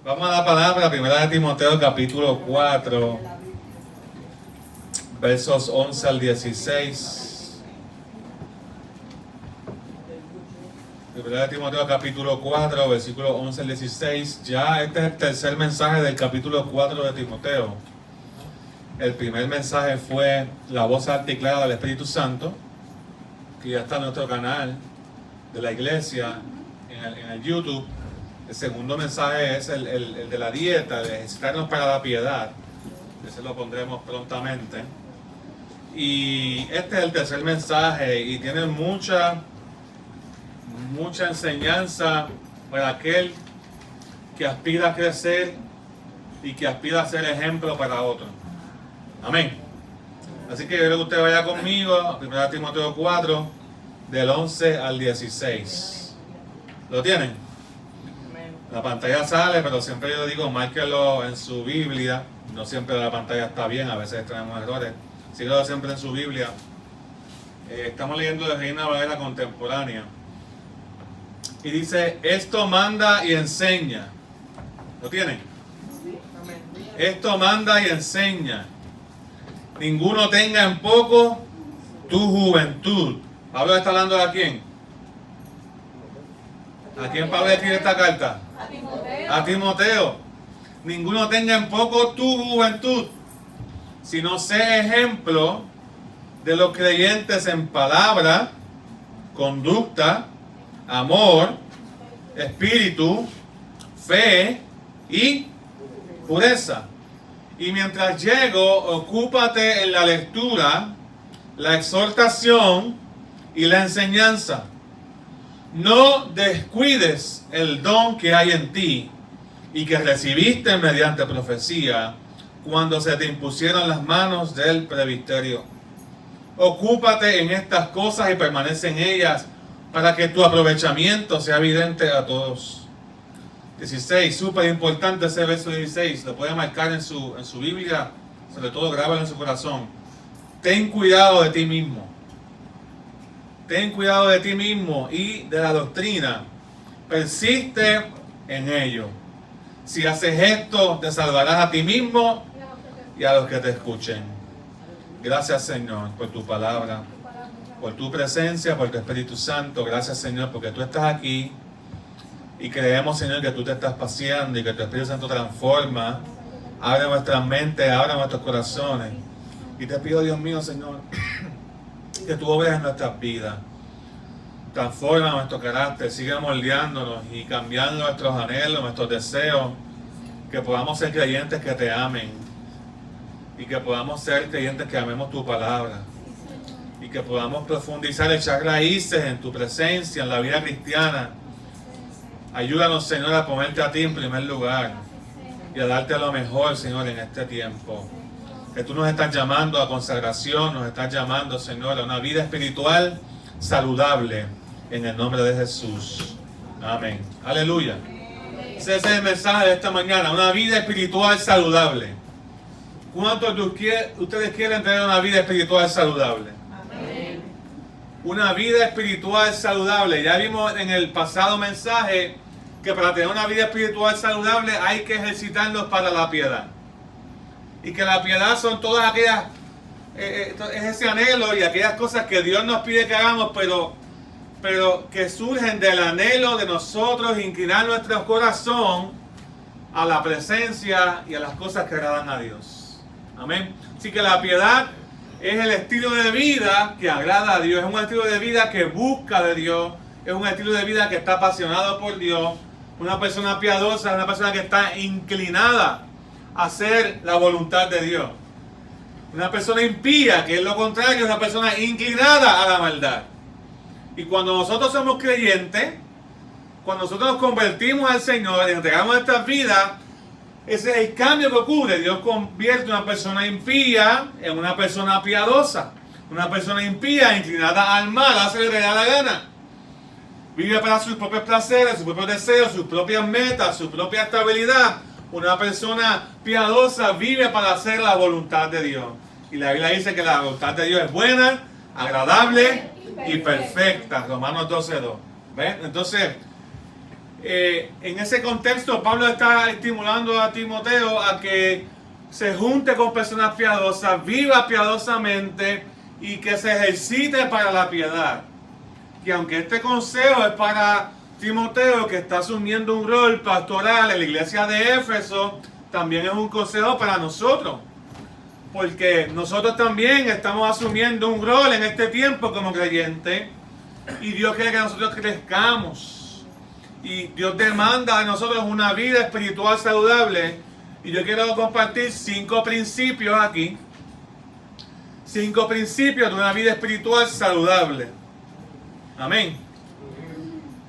Vamos a la palabra, primera de Timoteo, capítulo 4, versos 11 al 16. Primera de Timoteo, capítulo 4, versículo 11 al 16. Ya este es el tercer mensaje del capítulo 4 de Timoteo. El primer mensaje fue la voz alta y clara del Espíritu Santo, que ya está en nuestro canal de la iglesia, en el YouTube. El segundo mensaje es el de la dieta, de ejercitarnos para la piedad. Ese lo pondremos prontamente. Y este es el tercer mensaje y tiene mucha enseñanza para aquel que aspira a crecer y que aspira a ser ejemplo para otros. Amén. Así que yo quiero que usted vaya conmigo a 1 Timoteo 4, del 11 al 16. ¿Lo tienen? La pantalla sale, pero siempre yo digo, márquelo en su Biblia. No siempre la pantalla está bien, a veces tenemos errores. Síguelo siempre en su Biblia. Estamos leyendo de Reina Valera Contemporánea. Y dice, esto manda y enseña. ¿Lo tienen? Esto manda y enseña. Ninguno tenga en poco tu juventud. Pablo está hablando de a quién. ¿A quién Pablo escribe esta carta? A Timoteo. Ninguno tenga en poco tu juventud, sino sé ejemplo de los creyentes en palabra, conducta, amor, espíritu, fe y pureza. Y mientras llego, ocúpate en la lectura, la exhortación y la enseñanza. No descuides el don que hay en ti y que recibiste mediante profecía cuando se te impusieron las manos del presbiterio. Ocúpate en estas cosas y permanece en ellas para que tu aprovechamiento sea evidente a todos. 16, súper importante ese verso 16, lo puede marcar en su Biblia, sobre todo grábalo en su corazón. Ten cuidado de ti mismo. Ten cuidado de ti mismo y de la doctrina. Persiste en ello. Si haces esto, te salvarás a ti mismo y a los que te escuchen. Gracias, Señor, por tu palabra, por tu presencia, por tu Espíritu Santo. Gracias, Señor, porque tú estás aquí y creemos, Señor, que tú te estás paseando y que tu Espíritu Santo transforma. Abre nuestras mentes, abre nuestros corazones. Y te pido, Dios mío, Señor, que tú obres en nuestras vidas. Transforma nuestro carácter, sigue moldeándonos y cambiando nuestros anhelos, nuestros deseos. Que podamos ser creyentes que te amen. Y que podamos ser creyentes que amemos tu palabra. Y que podamos profundizar, echar raíces en tu presencia, en la vida cristiana. Ayúdanos, Señor, a ponerte a ti en primer lugar. Y a darte lo mejor, Señor, en este tiempo. Que tú nos estás llamando a consagración, nos estás llamando, Señor, a una vida espiritual saludable, en el nombre de Jesús. Amén. Aleluya. Ese es el mensaje de esta mañana, una vida espiritual saludable. ¿Cuántos de ustedes quieren tener una vida espiritual saludable? Amén. Una vida espiritual saludable. Ya vimos en el pasado mensaje que para tener una vida espiritual saludable hay que ejercitarnos para la piedad. Y que la piedad son todas aquellas, es ese anhelo y aquellas cosas que Dios nos pide que hagamos, pero que surgen del anhelo de nosotros inclinar nuestro corazón a la presencia y a las cosas que agradan a Dios. Amén. Así que la piedad es el estilo de vida que agrada a Dios, es un estilo de vida que busca de Dios, es un estilo de vida que está apasionado por Dios. Una persona piadosa es una persona que está inclinada hacer la voluntad de Dios. Una persona impía, que es lo contrario, es una persona inclinada a la maldad. Y cuando nosotros somos creyentes, cuando nosotros nos convertimos al Señor y entregamos nuestras vidas, ese es el cambio que ocurre. Dios convierte a una persona impía en una persona piadosa. Una persona impía, inclinada al mal, hace lo que le da la gana. Vive para sus propios placeres, sus propios deseos, sus propias metas, su propia estabilidad. Una persona piadosa vive para hacer la voluntad de Dios. Y la Biblia dice que la voluntad de Dios es buena, agradable y perfecta. Romanos 12:2. ¿Ven? Entonces, en ese contexto Pablo está estimulando a Timoteo a que se junte con personas piadosas, viva piadosamente y que se ejercite para la piedad. Y aunque este consejo es para Timoteo, que está asumiendo un rol pastoral en la iglesia de Éfeso, también es un consejo para nosotros. Porque nosotros también estamos asumiendo un rol en este tiempo como creyentes. Y Dios quiere que nosotros crezcamos. Y Dios demanda de nosotros una vida espiritual saludable. Y yo quiero compartir 5 principios aquí. 5 principios de una vida espiritual saludable. Amén.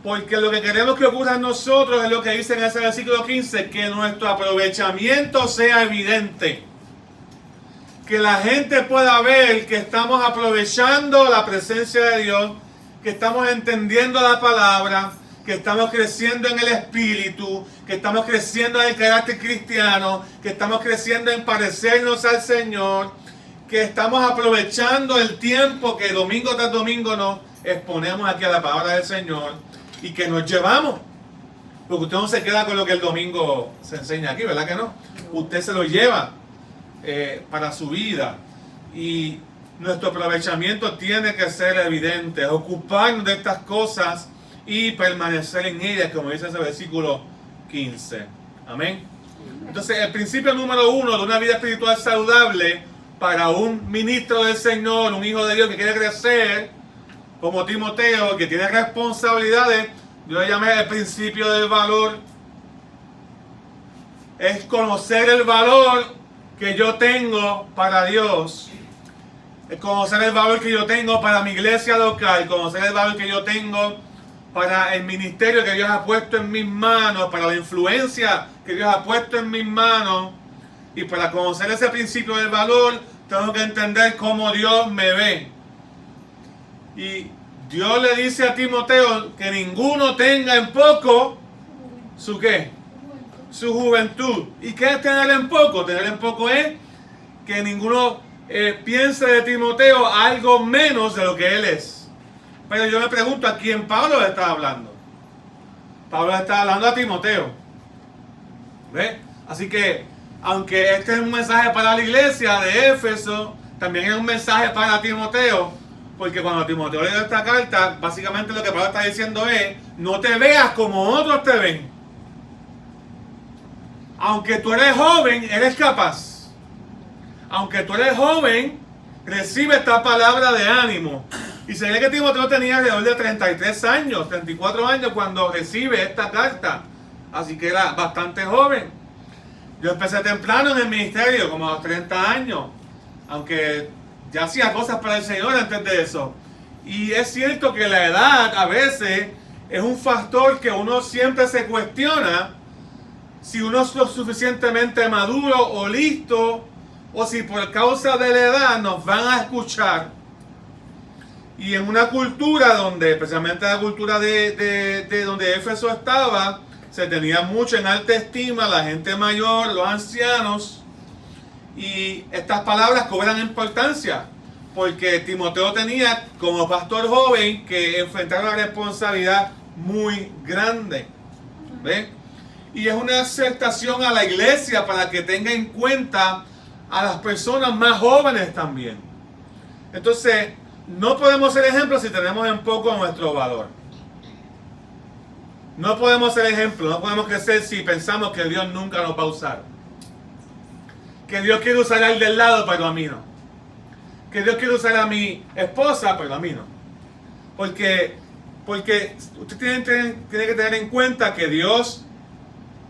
Porque lo que queremos que ocurra en nosotros es lo que dice en ese versículo 15, que nuestro aprovechamiento sea evidente. Que la gente pueda ver que estamos aprovechando la presencia de Dios, que estamos entendiendo la palabra, que estamos creciendo en el espíritu, que estamos creciendo en el carácter cristiano, que estamos creciendo en parecernos al Señor, que estamos aprovechando el tiempo que domingo tras domingo nos exponemos aquí a la palabra del Señor y que nos llevamos. Porque usted no se queda con lo que el domingo se enseña aquí, ¿verdad que no? Usted se lo lleva para su vida, y nuestro aprovechamiento tiene que ser evidente, ocuparnos de estas cosas y permanecer en ellas, como dice ese versículo 15. Amén. Entonces, el principio número 1 de una vida espiritual saludable para un ministro del Señor, un hijo de Dios que quiere crecer, como Timoteo, que tiene responsabilidades, yo le llamé el principio del valor. Es conocer el valor que yo tengo para Dios, conocer el valor que yo tengo para mi iglesia local, conocer el valor que yo tengo para el ministerio que Dios ha puesto en mis manos, para la influencia que Dios ha puesto en mis manos. Y para conocer ese principio del valor, tengo que entender cómo Dios me ve. Y Dios le dice a Timoteo que ninguno tenga en poco su ¿qué? Su juventud. ¿Y qué es tener en poco? Tener en poco es que ninguno piense de Timoteo algo menos de lo que él es. Pero yo me pregunto, ¿a quién Pablo está hablando? Pablo está hablando a Timoteo. ¿Ve? Así que, aunque este es un mensaje para la iglesia de Éfeso, también es un mensaje para Timoteo. Porque cuando Timoteo lee esta carta, básicamente lo que Pablo está diciendo es: no te veas como otros te ven. Aunque tú eres joven, eres capaz. Aunque tú eres joven, recibe esta palabra de ánimo. Y se ve que Timoteo tenía alrededor de 33 años, 34 años cuando recibe esta carta. Así que era bastante joven. Yo empecé temprano en el ministerio, como a los 30 años. Aunque ya hacía cosas para el Señor antes de eso. Y es cierto que la edad a veces es un factor que uno siempre se cuestiona si uno es lo suficientemente maduro o listo, o si por causa de la edad nos van a escuchar. Y en una cultura donde, especialmente la cultura de donde Éfeso estaba, se tenía mucho en alta estima la gente mayor, los ancianos, y estas palabras cobran importancia, porque Timoteo tenía como pastor joven que enfrentar una responsabilidad muy grande. ¿Ven? Y es una exhortación a la iglesia para que tenga en cuenta a las personas más jóvenes también. Entonces, no podemos ser ejemplos si tenemos en poco nuestro valor. No podemos ser ejemplos, no podemos crecer si pensamos que Dios nunca nos va a usar. Que Dios quiere usar al del lado, pero a mí no. Que Dios quiere usar a mi esposa, pero a mí no. Porque usted tiene que tener en cuenta que Dios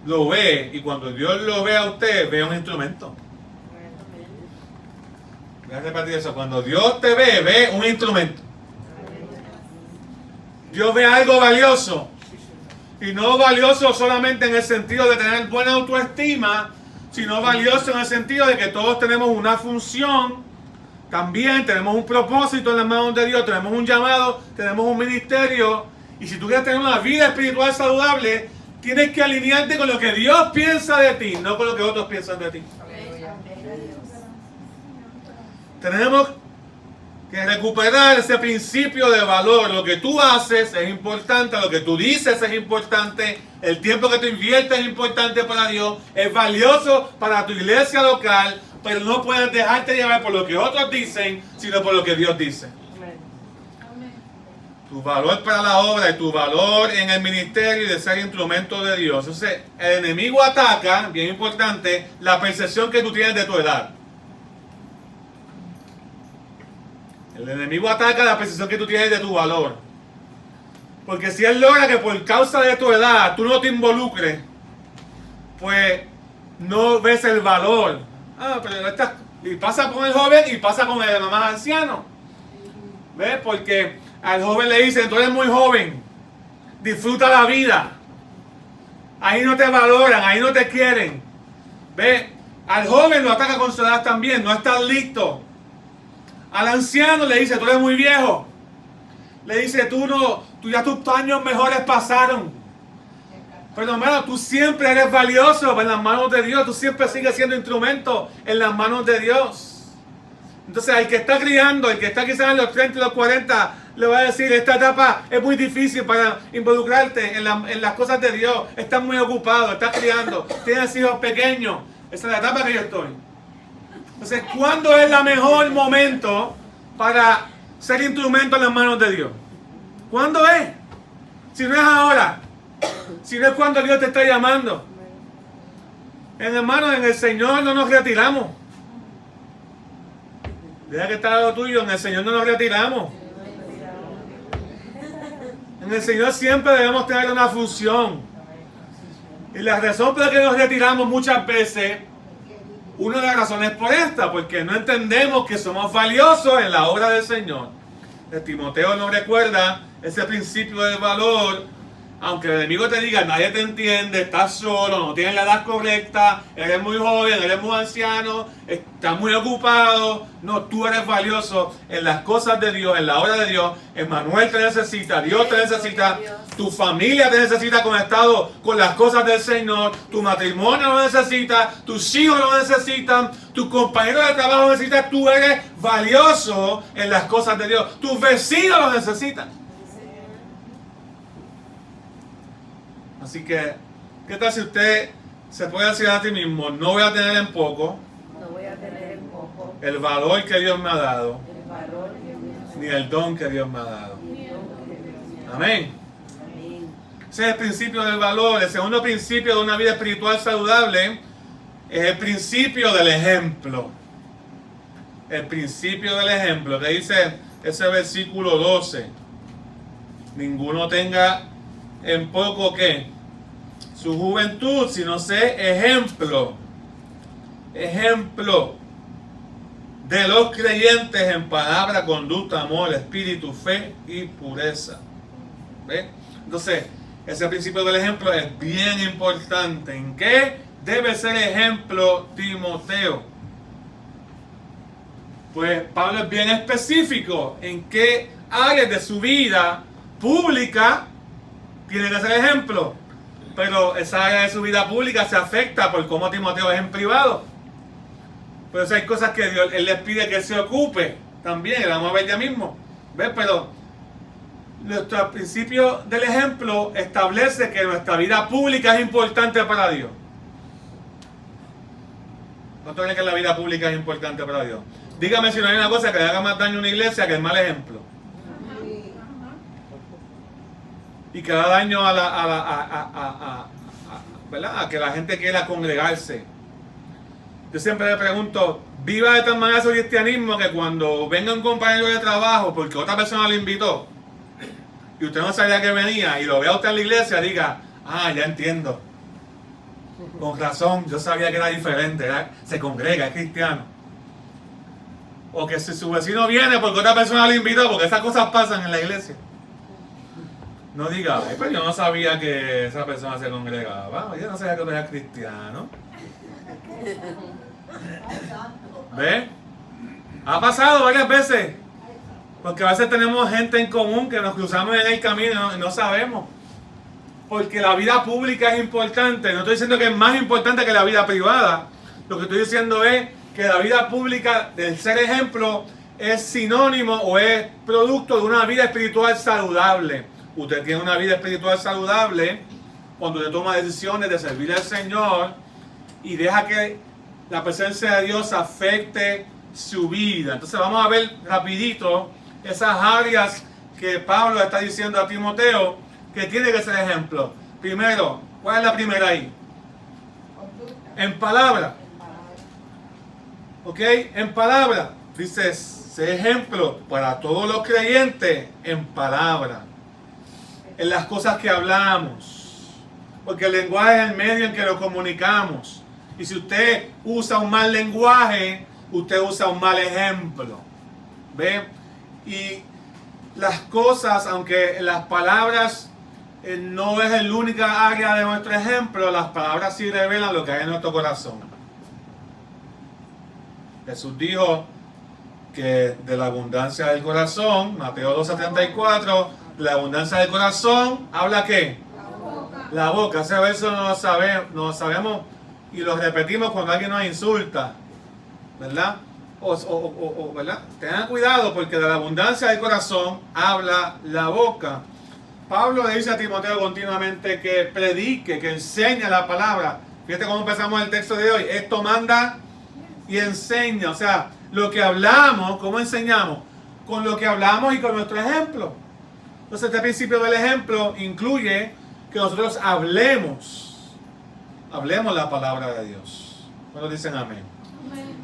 lo ve, y cuando Dios lo ve a usted, ve un instrumento. Voy a repetir eso. Cuando Dios te ve, ve un instrumento. Dios ve algo valioso. Y no valioso solamente en el sentido de tener buena autoestima, sino valioso en el sentido de que todos tenemos una función. También tenemos un propósito en las manos de Dios, tenemos un llamado, tenemos un ministerio. Y si tú quieres tener una vida espiritual saludable, tienes que alinearte con lo que Dios piensa de ti, no con lo que otros piensan de ti. que recuperar ese principio de valor. Lo que tú haces es importante, lo que tú dices es importante, el tiempo que tú inviertes es importante para Dios, es valioso para tu iglesia local, pero no puedes dejarte llevar por lo que otros dicen, sino por lo que Dios dice. Tu valor para la obra y tu valor en el ministerio y de ser instrumento de Dios. Entonces, el enemigo ataca, bien importante, la percepción que tú tienes de tu edad. El enemigo ataca la percepción que tú tienes de tu valor. Porque si él logra que por causa de tu edad tú no te involucres, pues no ves el valor. Y pasa con el joven y pasa con el más anciano. ¿Ves? Porque al joven le dicen, tú eres muy joven, disfruta la vida. Ahí no te valoran, ahí no te quieren. ¿Ves? Al joven lo ataca con su edad también, no estás listo. Al anciano le dice, tú eres muy viejo. Le dice, tú ya tus años mejores pasaron. Pero hermano, tú siempre eres valioso en las manos de Dios. Tú siempre sigues siendo instrumento en las manos de Dios. Entonces, al que está criando, el que está quizás en los 30 y los 40, le va a decir, esta etapa es muy difícil para involucrarte en las cosas de Dios. Estás muy ocupado, estás criando, tienes hijos pequeños. Esa es la etapa que yo estoy. Entonces, ¿cuándo es el mejor momento para ser instrumento en las manos de Dios? ¿Cuándo es? Si no es ahora, si no es cuando Dios te está llamando. Hermanos, en el Señor no nos retiramos. Deja que está lo tuyo, en el Señor no nos retiramos. En el Señor siempre debemos tener una función. Y la razón por la que nos retiramos muchas veces, una de las razones es por esta, porque no entendemos que somos valiosos en la obra del Señor. Timoteo nos recuerda ese principio del valor. Aunque el enemigo te diga, nadie te entiende, estás solo, no tienes la edad correcta, eres muy joven, eres muy anciano, estás muy ocupado. No, tú eres valioso en las cosas de Dios, en la obra de Dios. Emmanuel te necesita, Dios te necesita, tu familia te necesita conectado con las cosas del Señor, tu matrimonio lo necesita, tus hijos lo necesitan, tus compañeros de trabajo lo necesitan. Tú eres valioso en las cosas de Dios, tus vecinos lo necesitan. Así que, ¿qué tal si usted se puede decir a ti mismo, no voy a tener en poco, el valor que Dios me ha dado, ni el don que Dios me ha dado? Amén. Ese es el principio del valor. El segundo principio de una vida espiritual saludable es el principio del ejemplo. El principio del ejemplo, que dice ese versículo 12. Ninguno tenga en poco que su juventud, sino sé ejemplo de los creyentes en palabra, conducta, amor, espíritu, fe y pureza. ¿Ve? Entonces, ese principio del ejemplo es bien importante. ¿En qué debe ser ejemplo Timoteo? Pues Pablo es bien específico en qué áreas de su vida pública tiene que ser ejemplo, pero esa área de su vida pública se afecta por cómo Timoteo es en privado. Por eso hay cosas que Dios, Él les pide que se ocupe también, lo vamos a ver ya mismo. ¿Ves? Pero nuestro principio del ejemplo establece que nuestra vida pública es importante para Dios. ¿Cuánto creen que la vida pública es importante para Dios? Dígame si no hay una cosa que le haga más daño a una iglesia que el mal ejemplo. Y que da daño ¿verdad? A que la gente quiera congregarse. Yo siempre le pregunto, viva de tal manera su cristianismo que cuando venga un compañero de trabajo porque otra persona lo invitó y usted no sabía que venía y lo vea usted en la iglesia, diga, ya entiendo. Con razón, yo sabía que era diferente, ¿verdad? Se congrega, es cristiano. O que si su vecino viene porque otra persona lo invitó, porque esas cosas pasan en la iglesia. No diga, pero yo no sabía que esa persona se congregaba, yo no sabía que era cristiano. ¿Ve? Ha pasado varias veces. Porque a veces tenemos gente en común que nos cruzamos en el camino y no sabemos. Porque la vida pública es importante. No estoy diciendo que es más importante que la vida privada. Lo que estoy diciendo es que la vida pública, del ser ejemplo, es sinónimo o es producto de una vida espiritual saludable. Usted tiene una vida espiritual saludable cuando usted toma decisiones de servir al Señor y deja que la presencia de Dios afecte su vida. Entonces vamos a ver rapidito esas áreas que Pablo está diciendo a Timoteo que tiene que ser ejemplo. Primero, ¿cuál es la primera ahí? En palabra. ¿Ok? En palabra. Dice, sé ejemplo para todos los creyentes en palabra. En las cosas que hablamos. Porque el lenguaje es el medio en que lo comunicamos. Y si usted usa un mal lenguaje, usted usa un mal ejemplo. ¿Ve? Y las cosas, aunque las palabras no es el única área de nuestro ejemplo, las palabras sí revelan lo que hay en nuestro corazón. Jesús dijo que de la abundancia del corazón, Mateo 2:74, la abundancia del corazón, ¿habla qué? La boca. Ese verso no lo sabemos y lo repetimos cuando alguien nos insulta, ¿verdad? ¿Verdad? Tengan cuidado porque de la abundancia del corazón habla la boca. Pablo le dice a Timoteo continuamente que predique, que enseñe la palabra. Fíjate cómo empezamos el texto de hoy. Esto manda y enseña. O sea, lo que hablamos, ¿cómo enseñamos? Con lo que hablamos y con nuestro ejemplo. Entonces, este principio del ejemplo incluye que nosotros hablemos la palabra de Dios. ¿Cuándo dicen amén?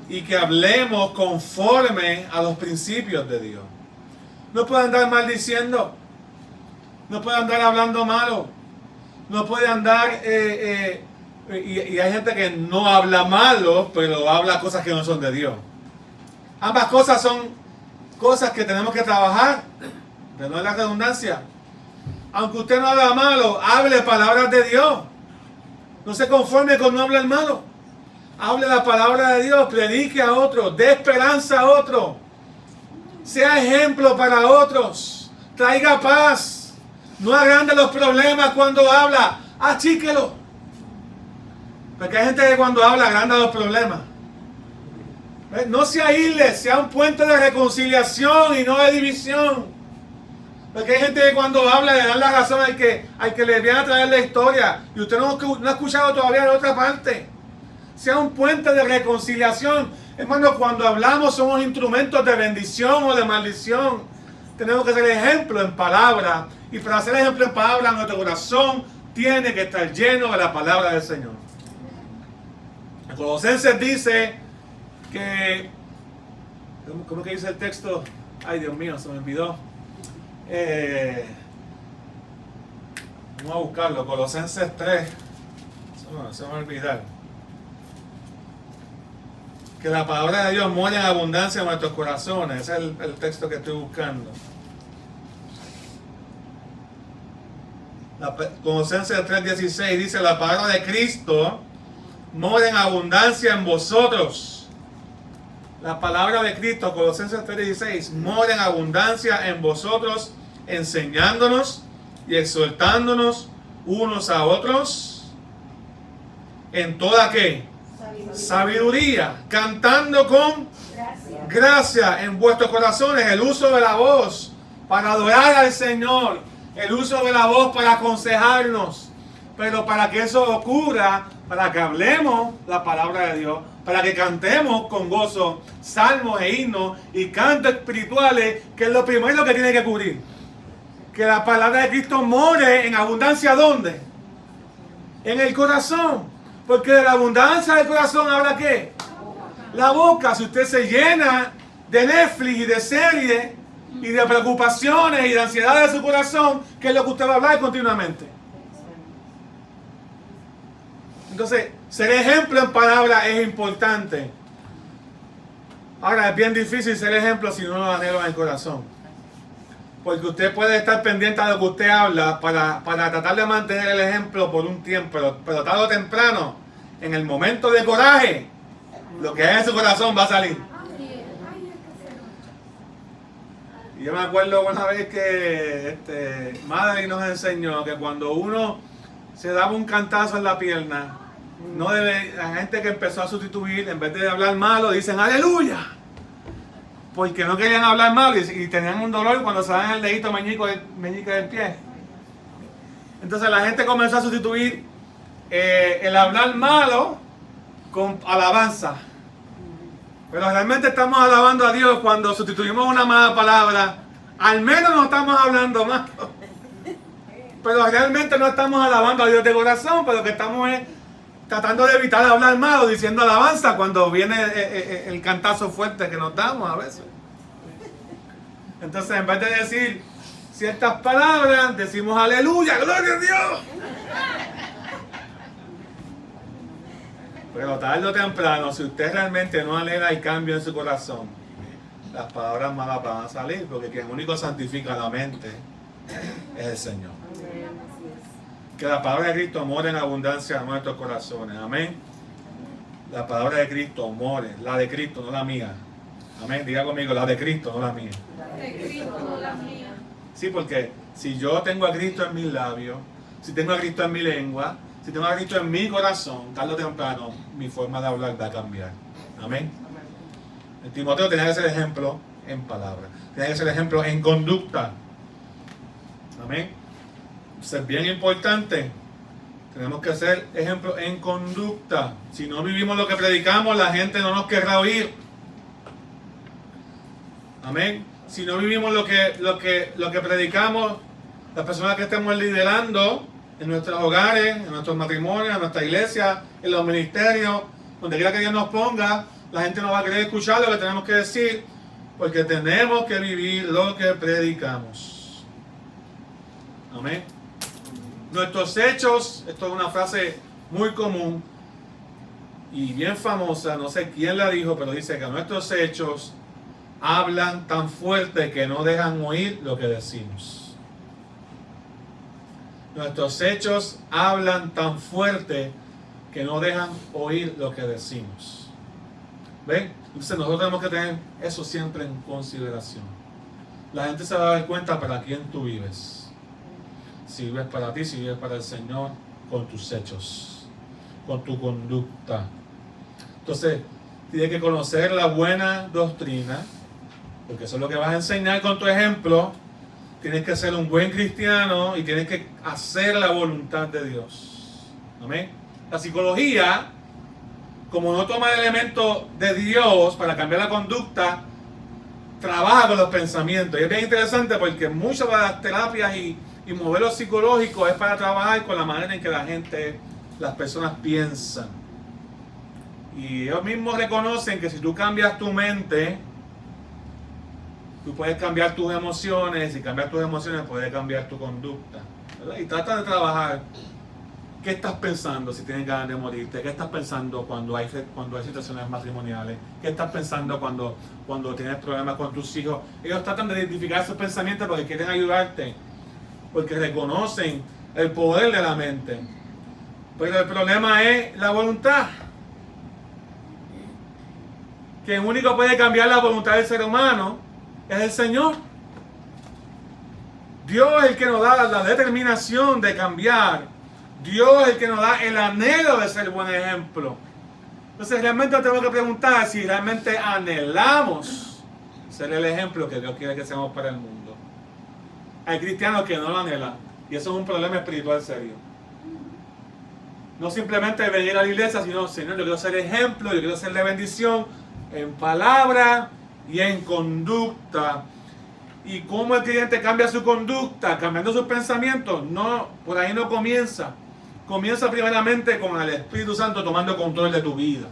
Y que hablemos conforme a los principios de Dios. No puede andar maldiciendo. No puede andar hablando malo. No puede andar... y hay gente que no habla malo, pero habla cosas que no son de Dios. Ambas cosas son cosas que tenemos que trabajar. De no es la redundancia. Aunque usted no habla malo, hable palabras de Dios. No se conforme con no hablar malo. Hable la palabra de Dios, predique a otros, dé esperanza a otros. Sea ejemplo para otros. Traiga paz. No agrande los problemas cuando habla. Achíquelo. Porque hay gente que cuando habla agranda los problemas. No se aísle, sea un puente de reconciliación y no de división. Porque hay gente que cuando habla le dan la razón al que le viene a traer la historia. Y usted no ha escuchado todavía de otra parte. Sea un puente de reconciliación. Hermano, cuando hablamos somos instrumentos de bendición o de maldición. Tenemos que ser ejemplo en palabra. Y para ser ejemplo en palabra, nuestro corazón tiene que estar lleno de la palabra del Señor. En Colosenses dice que... ¿Cómo que dice el texto? Ay, Dios mío, se me olvidó. Vamos a buscarlo. Colosenses 3. Se me va a olvidar. Que la palabra de Dios muere en abundancia en nuestros corazones. Ese es el texto que estoy buscando. Colosenses 3:16 dice: la palabra de Cristo mora en abundancia en vosotros. La palabra de Cristo, Colosenses 3:16, mora en abundancia en vosotros, enseñándonos y exhortándonos unos a otros en toda ¿qué? Sabiduría, cantando con gracia en vuestros corazones, el uso de la voz para adorar al Señor, el uso de la voz para aconsejarnos, pero para que eso ocurra, para que hablemos la palabra de Dios, para que cantemos con gozo salmos e himnos y cantos espirituales, que es lo primero que tiene que cubrir. Que la palabra de Cristo more en abundancia, ¿dónde? En el corazón. Porque de la abundancia del corazón habla ¿qué? La boca. Si usted se llena de Netflix y de series y de preocupaciones y de ansiedad de su corazón, ¿qué es lo que usted va a hablar continuamente? Entonces, ser ejemplo en palabras es importante. Ahora, es bien difícil ser ejemplo si no lo anhelo en el corazón. Porque usted puede estar pendiente de lo que usted habla para tratar de mantener el ejemplo por un tiempo, pero tarde o temprano, en el momento de coraje, lo que hay en su corazón va a salir. Y yo me acuerdo una vez que Madre nos enseñó que cuando uno se daba un cantazo en la pierna, no debe, la gente que empezó a sustituir, en vez de hablar malo, dicen aleluya. porque no querían hablar mal y tenían un dolor cuando se daban el dedito meñique del pie. Entonces la gente comenzó a sustituir el hablar malo con alabanza. Pero realmente estamos alabando a Dios cuando sustituimos una mala palabra. Al menos no estamos hablando malo. Pero realmente no estamos alabando a Dios de corazón, pero que estamos tratando de evitar hablar malo, diciendo alabanza cuando viene el cantazo fuerte que nos damos a veces. Entonces, en vez de decir ciertas palabras, decimos aleluya, gloria a Dios. Pero tarde o temprano, si usted realmente no anhela el cambio en su corazón, las palabras malas van a salir, porque quien único santifica la mente es el Señor. Que la palabra de Cristo more en abundancia en nuestros corazones. Amén. La palabra de Cristo more, la de Cristo, no la mía. Amén. Diga conmigo, la de Cristo, no la mía. La de Cristo, no la mía. Sí, porque si yo tengo a Cristo en mis labios, si tengo a Cristo en mi lengua, si tengo a Cristo en mi corazón, tarde o temprano, mi forma de hablar va a cambiar. Amén. El Timoteo tenía que ser ejemplo en palabra, tenía que ser ejemplo en conducta. Amén. Eso es bien importante. Tenemos que ser ejemplo en conducta. Si no vivimos lo que predicamos, la gente no nos querrá oír. Amén. Si no vivimos lo que predicamos, las personas que estemos liderando en nuestros hogares, en nuestros matrimonios, en nuestra iglesia, en los ministerios, donde quiera que Dios nos ponga, la gente no va a querer escuchar lo que tenemos que decir, porque tenemos que vivir lo que predicamos. Amén. Nuestros hechos, esto es una frase muy común y bien famosa, no sé quién la dijo, pero dice que nuestros hechos hablan tan fuerte que no dejan oír lo que decimos. Nuestros hechos hablan tan fuerte que no dejan oír lo que decimos. ¿Ven? Entonces nosotros tenemos que tener eso siempre en consideración. La gente se va a dar cuenta para quién tú vives. Si vives para ti, si vives para el Señor, con tus hechos, con tu conducta. Entonces, tienes que conocer la buena doctrina, porque eso es lo que vas a enseñar con tu ejemplo. Tienes que ser un buen cristiano y tienes que hacer la voluntad de Dios. Amén. La psicología, como no toma el elemento de Dios para cambiar la conducta, trabaja con los pensamientos. Y es bien interesante porque muchas de las terapias y modelos psicológicos es para trabajar con la manera en que las personas piensan. Y ellos mismos reconocen que si tú cambias tu mente, tú puedes cambiar tus emociones, y cambiar tus emociones puedes cambiar tu conducta, ¿verdad? Y trata de trabajar. ¿Qué estás pensando si tienes ganas de morirte? ¿Qué estás pensando cuando hay situaciones matrimoniales? ¿Qué estás pensando cuando tienes problemas con tus hijos? Ellos tratan de identificar esos pensamientos porque quieren ayudarte, porque reconocen el poder de la mente. Pero el problema es la voluntad. Quien único puede cambiar la voluntad del ser humano es el Señor. Dios es el que nos da la determinación de cambiar. Dios es el que nos da el anhelo de ser buen ejemplo. Entonces realmente tenemos que preguntar si realmente anhelamos ser el ejemplo que Dios quiere que seamos para el mundo. Hay cristianos que no lo anhelan, y eso es un problema espiritual serio. No simplemente venir a la iglesia, sino, Señor, yo quiero ser ejemplo, yo quiero ser de bendición en palabra y en conducta. ¿Y cómo el creyente cambia su conducta? Cambiando sus pensamientos. No, por ahí no comienza. Comienza primeramente con el Espíritu Santo tomando control de tu vida.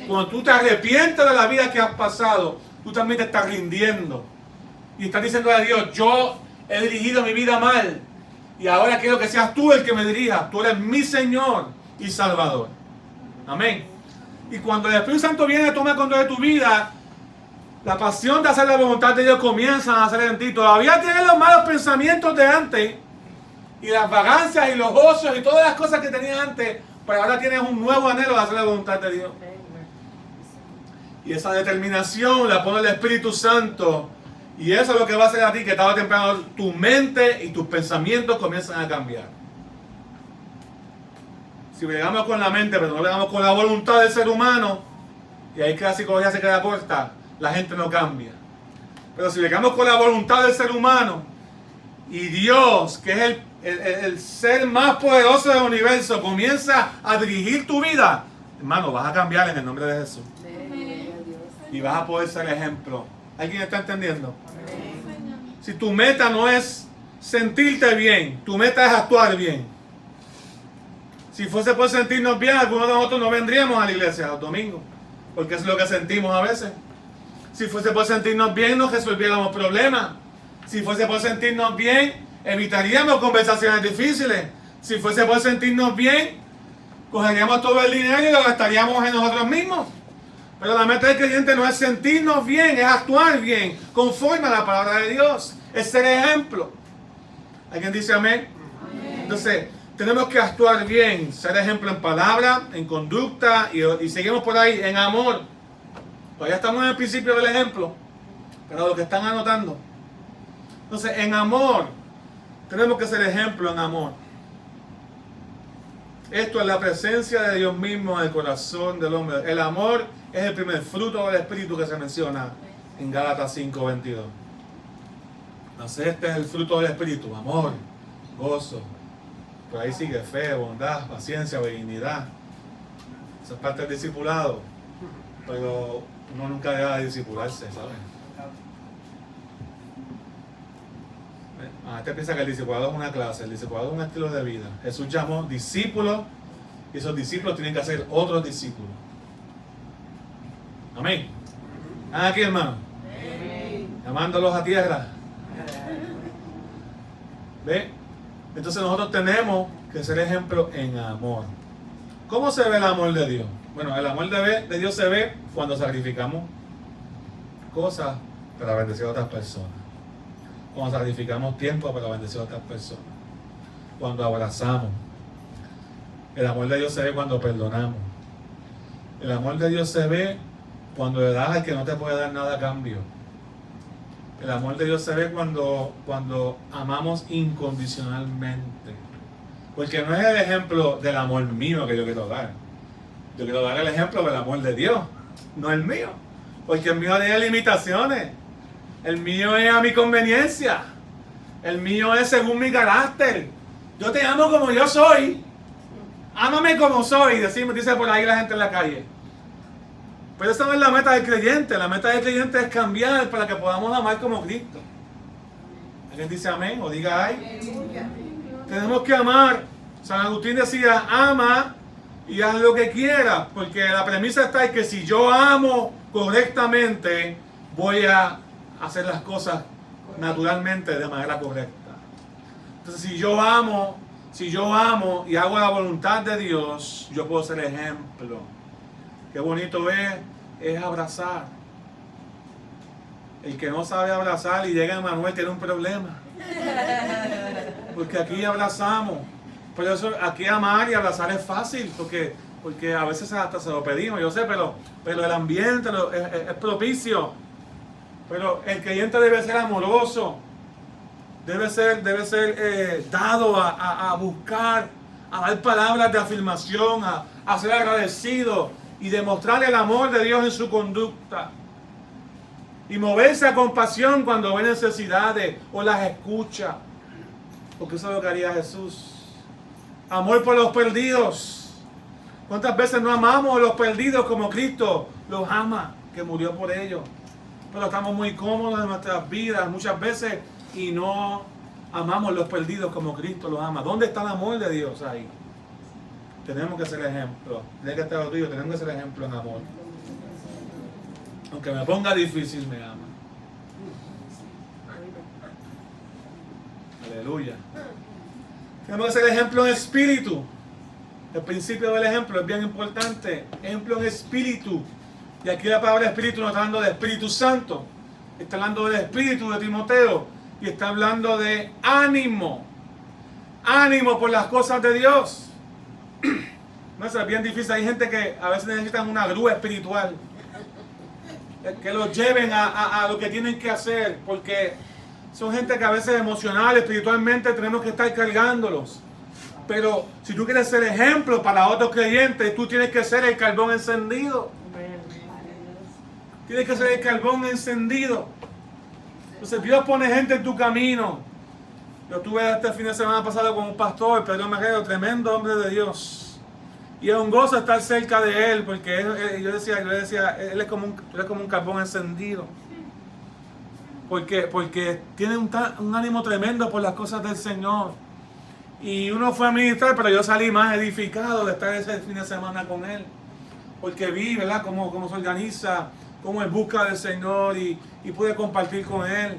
Cuando tú te arrepientes de la vida que has pasado, tú también te estás rindiendo. Y estás diciendo a Dios, yo he dirigido mi vida mal. Y ahora quiero que seas tú el que me dirija. Tú eres mi Señor y Salvador. Amén. Y cuando el Espíritu Santo viene a tomar control de tu vida, la pasión de hacer la voluntad de Dios comienza a hacer en ti. Todavía tienes los malos pensamientos de antes, y las vagancias y los ocios y todas las cosas que tenías antes, pero ahora tienes un nuevo anhelo de hacer la voluntad de Dios. Y esa determinación la pone el Espíritu Santo, y eso es lo que va a hacer a ti, que tarde o temprano tu mente y tus pensamientos comienzan a cambiar. Si bregamos con la mente, pero no bregamos con la voluntad del ser humano, y ahí que la psicología se queda corta, la gente no cambia. Pero si llegamos con la voluntad del ser humano y Dios, que es el ser más poderoso del universo, comienza a dirigir tu vida, hermano, vas a cambiar en el nombre de Jesús. Y vas a poder ser ejemplo. ¿Alguien está entendiendo? Si tu meta no es sentirte bien, tu meta es actuar bien. Si fuese por sentirnos bien, algunos de nosotros no vendríamos a la iglesia los domingos, porque es lo que sentimos a veces. Si fuese por sentirnos bien, nos resolviéramos problemas. Si fuese por sentirnos bien, evitaríamos conversaciones difíciles. Si fuese por sentirnos bien, cogeríamos todo el dinero y lo gastaríamos en nosotros mismos. Pero la meta del creyente no es sentirnos bien, es actuar bien, conforme a la palabra de Dios. Es ser ejemplo. ¿Alguien dice amén? Amén. Entonces, tenemos que actuar bien, ser ejemplo en palabra, en conducta y seguimos por ahí, en amor. Todavía estamos en el principio del ejemplo, pero lo que están anotando. Entonces, en amor, tenemos que ser ejemplo en amor. Esto es la presencia de Dios mismo en el corazón del hombre. El amor es el primer fruto del Espíritu que se menciona en Gálatas 5:22. Entonces este es el fruto del Espíritu: amor, gozo. Por ahí sigue fe, bondad, paciencia, benignidad. Esa es parte del discipulado. Pero uno nunca deja de discipularse, ¿sabes? Este piensa que el discipulado es una clase, el discipulado es un estilo de vida. Jesús llamó discípulos y esos discípulos tienen que hacer otros discípulos. Amén. ¿Están aquí, hermano? Llamándolos a tierra. ¿Ve? Entonces nosotros tenemos que ser ejemplo en amor. ¿Cómo se ve el amor de Dios? Bueno, el amor de Dios se ve cuando sacrificamos cosas para bendecir a otras personas. Cuando sacrificamos tiempo para bendecir a otras personas. Cuando abrazamos. El amor de Dios se ve cuando perdonamos. El amor de Dios se ve cuando le das al que no te puede dar nada a cambio. El amor de Dios se ve cuando amamos incondicionalmente. Porque no es el ejemplo del amor mío que yo quiero dar. Yo quiero dar el ejemplo del amor de Dios, no el mío. Porque el mío tiene limitaciones. El mío es a mi conveniencia. El mío es según mi carácter. Yo te amo como yo soy. Ámame como soy, dice por ahí la gente en la calle. Pero esa no es la meta del creyente. La meta del creyente es cambiar para que podamos amar como Cristo. ¿Alguien dice amén? O diga ay. Tenemos que amar. San Agustín decía, ama y haz lo que quieras. Porque la premisa está en que si yo amo correctamente, voy a hacer las cosas naturalmente de manera correcta. Entonces si yo amo y hago la voluntad de Dios, yo puedo ser ejemplo. Qué bonito es abrazar. El que no sabe abrazar y llega a Manuel tiene un problema. Porque aquí abrazamos. Por eso aquí amar y abrazar es fácil, porque a veces hasta se lo pedimos, yo sé, pero el ambiente es propicio. Pero el creyente debe ser amoroso. Debe ser dado a buscar, a dar palabras de afirmación, a ser agradecido y demostrar el amor de Dios en su conducta. Y moverse a compasión cuando ve necesidades o las escucha. Porque eso es lo que haría Jesús. Amor por los perdidos. ¿Cuántas veces no amamos a los perdidos como Cristo los ama, que murió por ellos? Pero estamos muy cómodos en nuestras vidas muchas veces y no amamos a los perdidos como Cristo los ama. ¿Dónde está el amor de Dios ahí? Tenemos que ser ejemplo. Tiene que estar lo tuyo, tenemos que ser ejemplo en amor. Aunque me ponga difícil, me ama. Aleluya. Tenemos que ser ejemplo en espíritu. El principio del ejemplo es bien importante. Ejemplo en espíritu. Y aquí la palabra espíritu no está hablando de Espíritu Santo. Está hablando del espíritu de Timoteo. Y está hablando de ánimo. Ánimo por las cosas de Dios. No, eso es bien difícil. Hay gente que a veces necesitan una grúa espiritual. Que los lleven a lo que tienen que hacer. Porque son gente que a veces emocional, espiritualmente tenemos que estar cargándolos. Pero si tú quieres ser ejemplo para otros creyentes, tú tienes que ser el carbón encendido. Tienes que ser el carbón encendido. Entonces Dios pone gente en tu camino. Yo estuve este fin de semana pasado con un pastor, Pedro Marrero, tremendo hombre de Dios. Y es un gozo estar cerca de él, porque yo decía, él es como un carbón encendido. Porque tiene un ánimo tremendo por las cosas del Señor. Y uno fue a ministrar, pero yo salí más edificado de estar ese fin de semana con él. Porque vi, ¿verdad?, cómo se organiza, cómo él busca del Señor y pude compartir con él.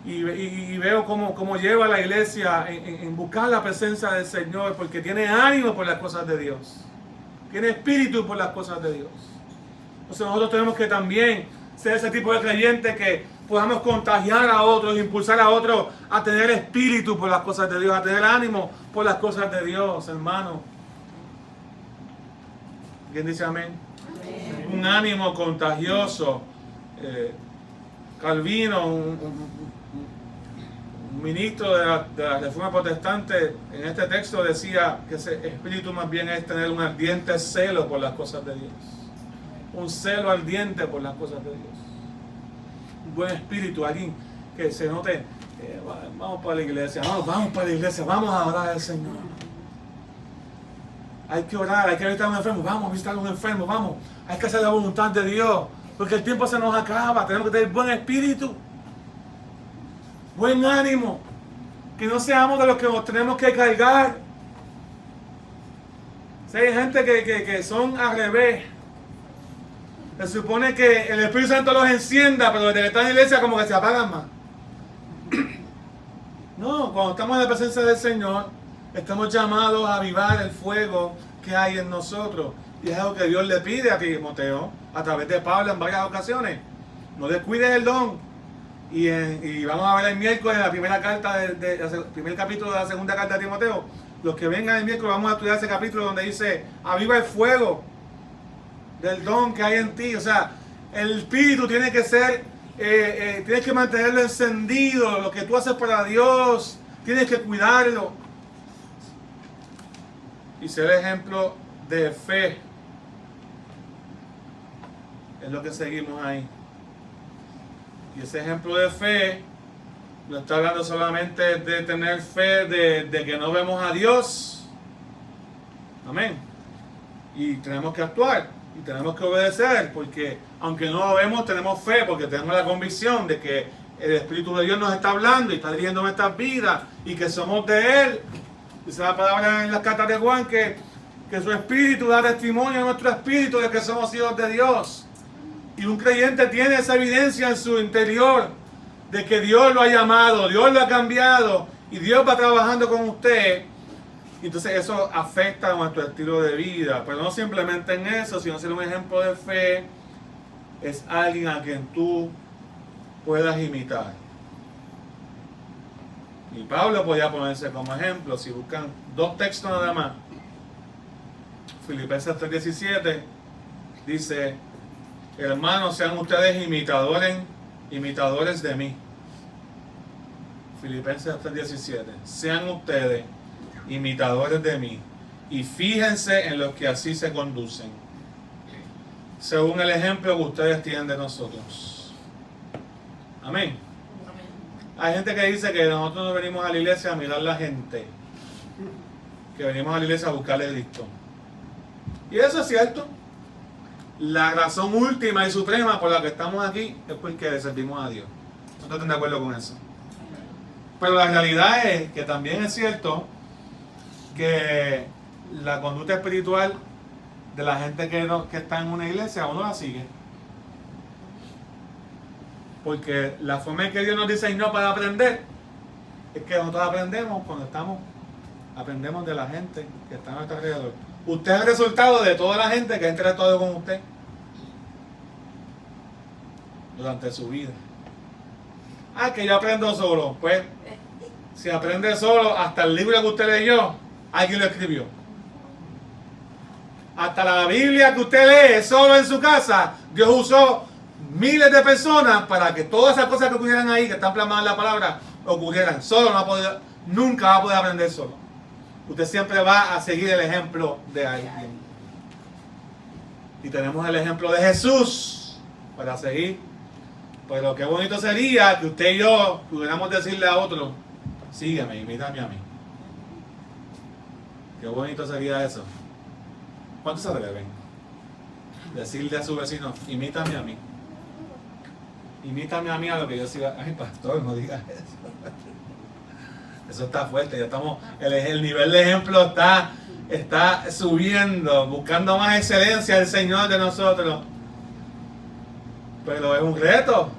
Y veo cómo lleva a la iglesia en buscar la presencia del Señor, porque tiene ánimo por las cosas de Dios. Tiene espíritu por las cosas de Dios. Entonces nosotros tenemos que también ser ese tipo de creyentes que podamos contagiar a otros, impulsar a otros a tener espíritu por las cosas de Dios, a tener ánimo por las cosas de Dios, hermano. ¿Quién dice amén? Amén. Un ánimo contagioso. Calvino, un ministro de la Reforma Protestante, en este texto decía que ese espíritu más bien es tener un ardiente celo por las cosas de Dios. Un celo ardiente por las cosas de Dios. Un buen espíritu, alguien que se note, vamos para la iglesia, vamos para la iglesia, vamos a orar al Señor. Hay que orar, hay que visitar a un enfermo, vamos a visitar a un enfermo, vamos. Hay que hacer la voluntad de Dios, porque el tiempo se nos acaba, tenemos que tener buen espíritu. Buen ánimo, que no seamos de los que nos tenemos que cargar. Si hay gente que son al revés, se supone que el Espíritu Santo los encienda, pero desde que están en la iglesia como que se apagan más. No, cuando estamos en la presencia del Señor, estamos llamados a avivar el fuego que hay en nosotros. Y es algo que Dios le pide a Timoteo, a través de Pablo en varias ocasiones. No descuides el don. Y vamos a ver el miércoles la primera carta, el primer capítulo de la segunda carta de Timoteo. Los que vengan el miércoles vamos a estudiar ese capítulo donde dice, aviva el fuego del don que hay en ti. O sea, el espíritu tiene que ser, tienes que mantenerlo encendido. Lo que tú haces para Dios, tienes que cuidarlo. Y ser ejemplo de fe. Es lo que seguimos ahí. Y ese ejemplo de fe no está hablando solamente de tener fe de que no vemos a Dios. Amén. Y tenemos que actuar y tenemos que obedecer, porque aunque no lo vemos, tenemos fe, porque tenemos la convicción de que el Espíritu de Dios nos está hablando y está dirigiendo nuestras vidas y que somos de Él. Dice la palabra en las cartas de Juan que su Espíritu da testimonio a nuestro Espíritu de que somos hijos de Dios. Y un creyente tiene esa evidencia en su interior de que Dios lo ha llamado, Dios lo ha cambiado y Dios va trabajando con usted. Y entonces eso afecta a nuestro estilo de vida. Pero no simplemente en eso, sino ser un ejemplo de fe. Es alguien a quien tú puedas imitar. Y Pablo podía ponerse como ejemplo. Si buscan dos textos nada más. Filipenses 3:17 dice: hermanos, sean ustedes imitadores de mí. Filipenses 3:17. Sean ustedes imitadores de mí y fíjense en los que así se conducen, según el ejemplo que ustedes tienen de nosotros. Amén. Hay gente que dice que nosotros no venimos a la iglesia a mirar a la gente, que venimos a la iglesia a buscarle a Cristo. Y eso es cierto. La razón última y suprema por la que estamos aquí es porque le servimos a Dios. ¿No están de acuerdo con eso? Pero la realidad es que también es cierto que la conducta espiritual de la gente que está en una iglesia, uno la sigue. Porque la forma en que Dios nos diseñó para aprender es que nosotros aprendemos cuando aprendemos de la gente que está a nuestro alrededor. Usted es el resultado de toda la gente que ha interactuado con usted durante su vida. Que yo aprendo solo. Pues, si aprende solo, hasta el libro que usted leyó, alguien lo escribió. Hasta la Biblia que usted lee solo en su casa, Dios usó miles de personas para que todas esas cosas que ocurrieran ahí, que están plasmadas en la palabra, ocurrieran. Solo nunca va a poder aprender solo. Usted siempre va a seguir el ejemplo de alguien. Y tenemos el ejemplo de Jesús. para seguir. Pero qué bonito sería que usted y yo pudiéramos decirle a otro, sígueme, imítame a mí. Qué bonito sería eso. ¿Cuántos se atreven? Decirle a su vecino, imítame a mí. Imítame a mí a lo que yo siga. Ay, pastor, no digas eso. Eso está fuerte. Ya estamos, el nivel de ejemplo está subiendo, buscando más excelencia del Señor de nosotros. Pero es un reto.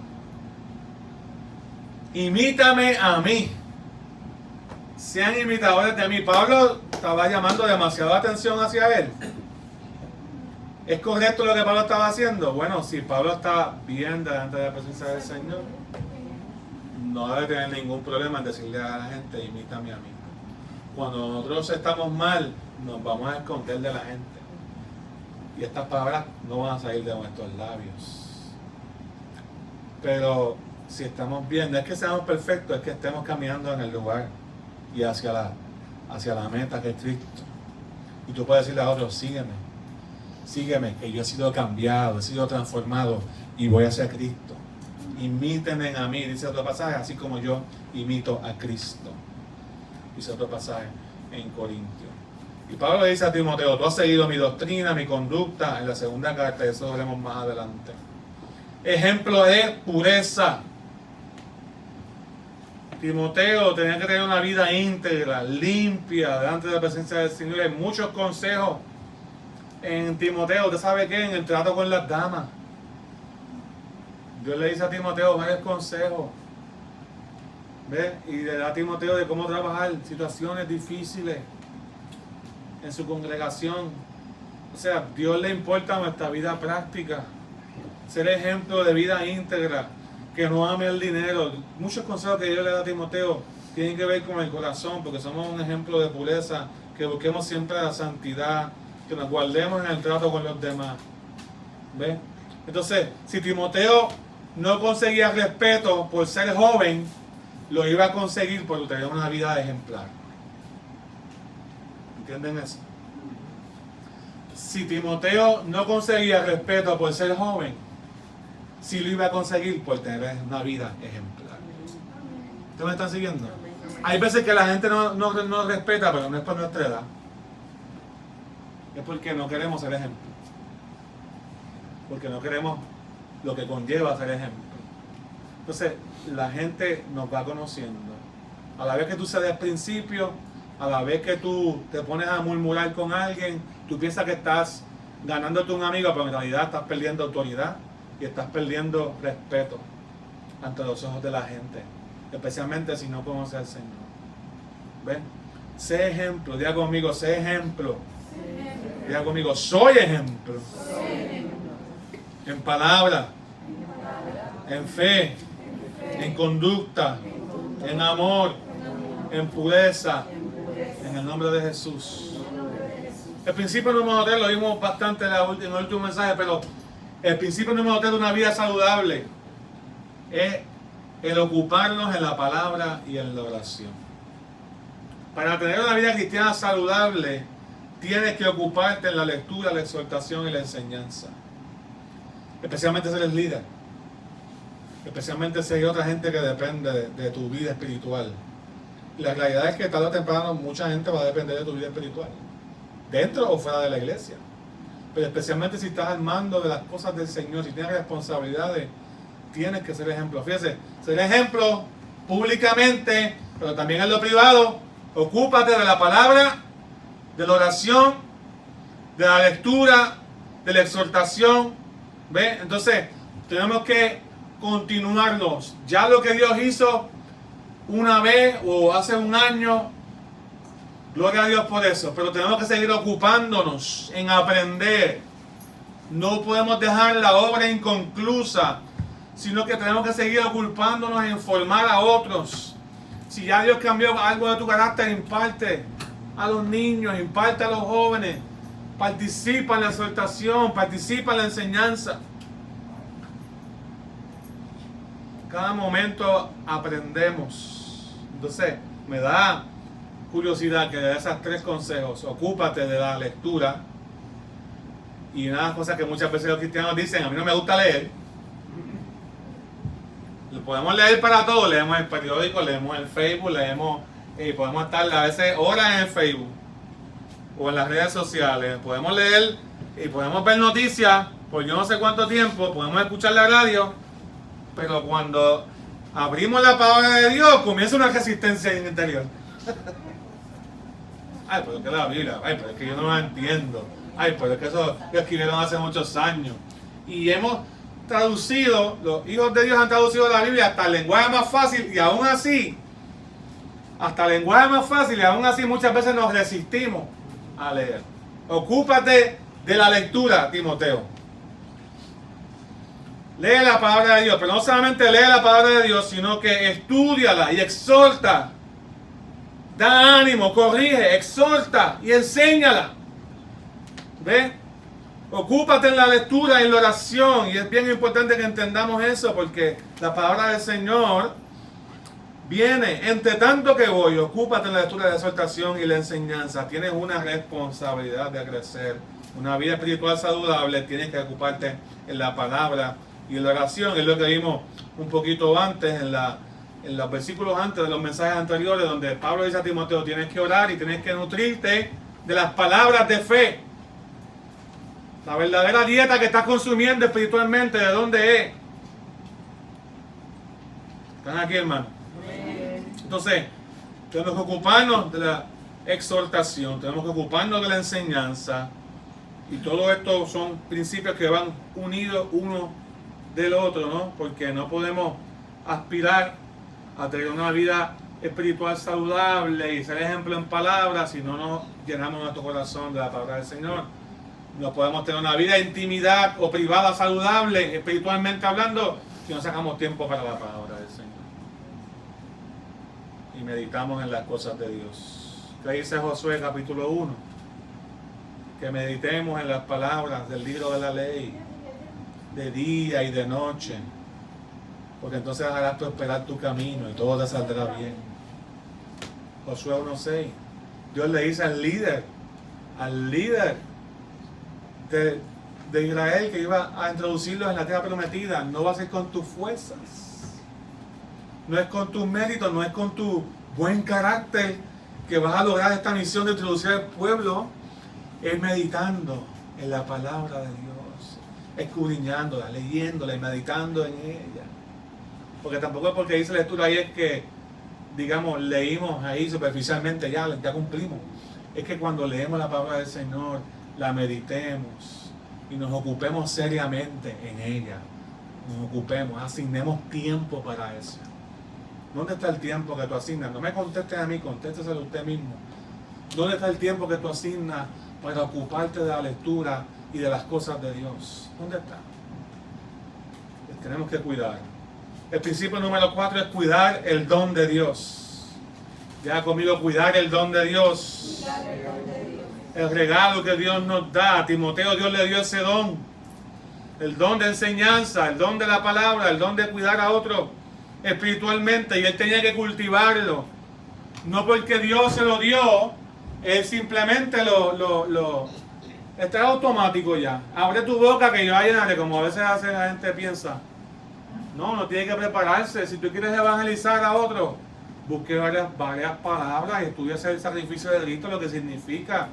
Imítame a mí. Sean imitadores de mí. Pablo estaba llamando demasiada atención hacia él. ¿Es correcto lo que Pablo estaba haciendo? Bueno, si Pablo está bien delante de la presencia del Señor, no debe tener ningún problema en decirle a la gente, imítame a mí. Cuando nosotros estamos mal, nos vamos a esconder de la gente. Y estas palabras no van a salir de nuestros labios. Pero si estamos bien, no es que seamos perfectos, es que estemos caminando en el lugar y hacia la meta que es Cristo. Y tú puedes decirle a otros, sígueme, que yo he sido cambiado, he sido transformado y voy hacia Cristo. Imítenme a mí, dice otro pasaje, así como yo imito a Cristo. Dice otro pasaje en Corintios. Y Pablo le dice a Timoteo, tú has seguido mi doctrina, mi conducta, en la segunda carta, eso lo veremos más adelante. Ejemplo de pureza. Timoteo tenía que tener una vida íntegra, limpia, delante de la presencia del Señor. Hay muchos consejos en Timoteo. ¿Usted sabe qué? En el trato con las damas. Dios le dice a Timoteo varios consejos. ¿Ve? Y le da a Timoteo de cómo trabajar situaciones difíciles en su congregación. O sea, Dios le importa nuestra vida práctica. Ser ejemplo de vida íntegra. Que no ame el dinero. Muchos consejos que Dios le da a Timoteo tienen que ver con el corazón, porque somos un ejemplo de pureza, que busquemos siempre la santidad, que nos guardemos en el trato con los demás. ¿Ves? Entonces, si Timoteo no conseguía respeto por ser joven, lo iba a conseguir por tener una vida ejemplar. ¿Entienden eso? Si Timoteo no conseguía respeto por ser joven, sí lo iba a conseguir por tener una vida ejemplar. ¿Ustedes me están siguiendo? Hay veces que la gente no respeta, pero no es por nuestra edad. Es porque no queremos ser ejemplo. Porque no queremos lo que conlleva ser ejemplo. Entonces, la gente nos va conociendo. A la vez que tú cedes principio, a la vez que tú te pones a murmurar con alguien, tú piensas que estás ganándote un amigo, pero en realidad estás perdiendo autoridad y estás perdiendo respeto ante los ojos de la gente, especialmente si no conoces al Señor. ¿Ven? Sé ejemplo, diga conmigo, sé ejemplo. Diga conmigo, soy ejemplo. En palabra, en fe, en conducta, en amor, en pureza, en el nombre de Jesús. El principio número 3 lo vimos bastante en el último mensaje, pero el principio número 3 de una vida saludable es el ocuparnos en la palabra y en la oración. Para tener una vida cristiana saludable, tienes que ocuparte en la lectura, la exhortación y la enseñanza. Especialmente si eres líder. Especialmente si hay otra gente que depende de tu vida espiritual. Y la realidad es que tarde o temprano mucha gente va a depender de tu vida espiritual. Dentro o fuera de la iglesia. Pero especialmente si estás al mando de las cosas del Señor, si tienes responsabilidades, tienes que ser ejemplo. Fíjese, ser ejemplo públicamente, pero también en lo privado. Ocúpate de la palabra, de la oración, de la lectura, de la exhortación. ¿Ve? Entonces, tenemos que continuarnos. Ya lo que Dios hizo una vez o hace un año, gloria a Dios por eso, pero tenemos que seguir ocupándonos en aprender. No podemos dejar la obra inconclusa, sino que tenemos que seguir ocupándonos en formar a otros. Si ya Dios cambió algo de tu carácter, imparte a los niños, imparte a los jóvenes, participa en la exhortación, participa en la enseñanza. Cada momento aprendemos. Entonces, me da curiosidad que de esos 3 consejos, ocúpate de la lectura. Y una de las cosas que muchas veces los cristianos dicen, a mí no me gusta leer, Lo podemos leer para todo, leemos el periódico, leemos el Facebook, leemos, y podemos estar a veces horas en el Facebook o en las redes sociales. Podemos leer y podemos ver noticias por yo no sé cuánto tiempo, podemos escuchar la radio, pero cuando abrimos la palabra de Dios comienza una resistencia en el interior. Ay, pero es que la Biblia, ay, pero es que yo no la entiendo. Ay, pero es que eso lo escribieron hace muchos años. Y hemos traducido, los hijos de Dios han traducido la Biblia hasta el lenguaje más fácil y aún así, muchas veces nos resistimos a leer. Ocúpate de la lectura, Timoteo. Lee la palabra de Dios, pero no solamente lee la palabra de Dios, sino que estúdiala y exhorta. Da ánimo, corrige, exhorta y enséñala. ¿Ve? Ocúpate en la lectura y en la oración. Y es bien importante que entendamos eso, porque la palabra del Señor viene. Entre tanto que voy, ocúpate en la lectura, la exhortación y la enseñanza. Tienes una responsabilidad de crecer. Una vida espiritual saludable, tienes que ocuparte en la palabra y en la oración. Es lo que vimos un poquito antes en los versículos antes de los mensajes anteriores, donde Pablo dice a Timoteo, tienes que orar y tienes que nutrirte de las palabras de fe. La verdadera dieta que estás consumiendo espiritualmente, ¿de dónde es? ¿Están aquí, hermano? Entonces, tenemos que ocuparnos de la exhortación, tenemos que ocuparnos de la enseñanza, y todo esto son principios que van unidos uno del otro, ¿no? Porque no podemos aspirar a tener una vida espiritual saludable y ser ejemplo en palabras si no nos llenamos nuestro corazón de la palabra del Señor. No podemos tener una vida de intimidad o privada saludable, espiritualmente hablando, si no sacamos tiempo para la palabra del Señor y meditamos en las cosas de Dios. ¿Qué dice Josué capítulo 1? Que meditemos en las palabras del libro de la ley, de día y de noche, porque entonces harás prosperar tu camino y todo te saldrá bien. Josué 1:6. Dios le dice al líder de Israel que iba a introducirlos en la tierra prometida, no va a ser con tus fuerzas, no es con tus méritos, no es con tu buen carácter que vas a lograr esta misión de introducir al pueblo. Es meditando en la palabra de Dios, escudriñándola, leyéndola y meditando en ella. Porque tampoco es porque dice la lectura ahí es que, digamos, leímos ahí superficialmente, ya cumplimos. Es que cuando leemos la palabra del Señor, la meditemos y nos ocupemos seriamente en ella. Nos ocupemos, asignemos tiempo para eso. ¿Dónde está el tiempo que tú asignas? No me contestes a mí, contésteselo a usted mismo. ¿Dónde está el tiempo que tú asignas para ocuparte de la lectura y de las cosas de Dios? ¿Dónde está? Pues tenemos que cuidar. El principio número 4 es cuidar el don de Dios. Ya conmigo, cuidar el don de Dios. El regalo que Dios nos da. A Timoteo Dios le dio ese don. El don de enseñanza, el don de la palabra, el don de cuidar a otro espiritualmente. Y él tenía que cultivarlo. No porque Dios se lo dio, él simplemente está automático ya. Abre tu boca que yo la llenaré, como a veces la gente piensa. No tiene que prepararse. Si tú quieres evangelizar a otro, busque varias palabras, estudie el sacrificio de Cristo, lo que significa.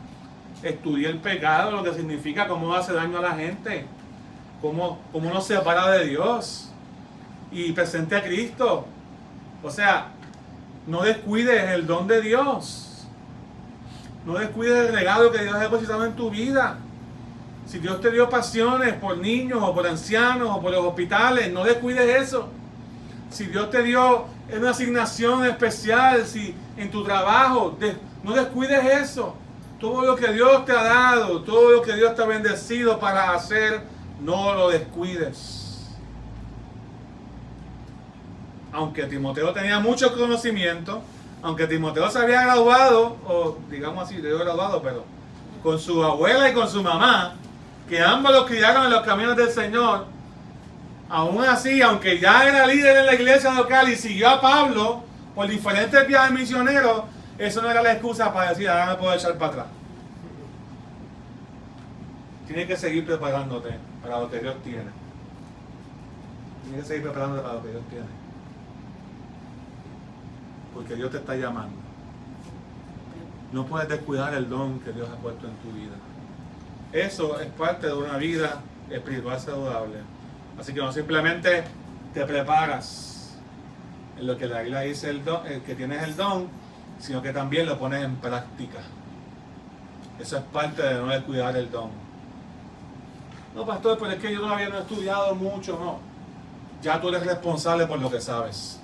Estudie el pecado, lo que significa, cómo hace daño a la gente, cómo nos separa de Dios y presente a Cristo. O sea, no descuides el don de Dios. No descuides el regalo que Dios ha depositado en tu vida. Si Dios te dio pasiones por niños o por ancianos o por los hospitales, no descuides eso. Si Dios te dio una asignación especial, si en tu trabajo, no descuides eso. Todo lo que Dios te ha dado, todo lo que Dios te ha bendecido para hacer, no lo descuides. Aunque Timoteo tenía mucho conocimiento, aunque Timoteo se había graduado, o digamos así, le dio graduado, pero con su abuela y con su mamá, que ambos los criaron en los caminos del Señor, aún así, aunque ya era líder en la iglesia local y siguió a Pablo por diferentes viajes misioneros, eso no era la excusa para decir, ahora me puedo echar para atrás. Tienes que seguir preparándote para lo que Dios tiene. Tienes que seguir preparándote para lo que Dios tiene. porque Dios te está llamando. No puedes descuidar el don que Dios ha puesto en tu vida. Eso es parte de una vida espiritual saludable. Así que no simplemente te preparas en lo que la Biblia dice el que tienes el don, sino que también lo pones en práctica. Eso es parte de no descuidar el don. No, pastor, pero es que yo todavía no he estudiado mucho, no. Ya tú eres responsable por lo que sabes.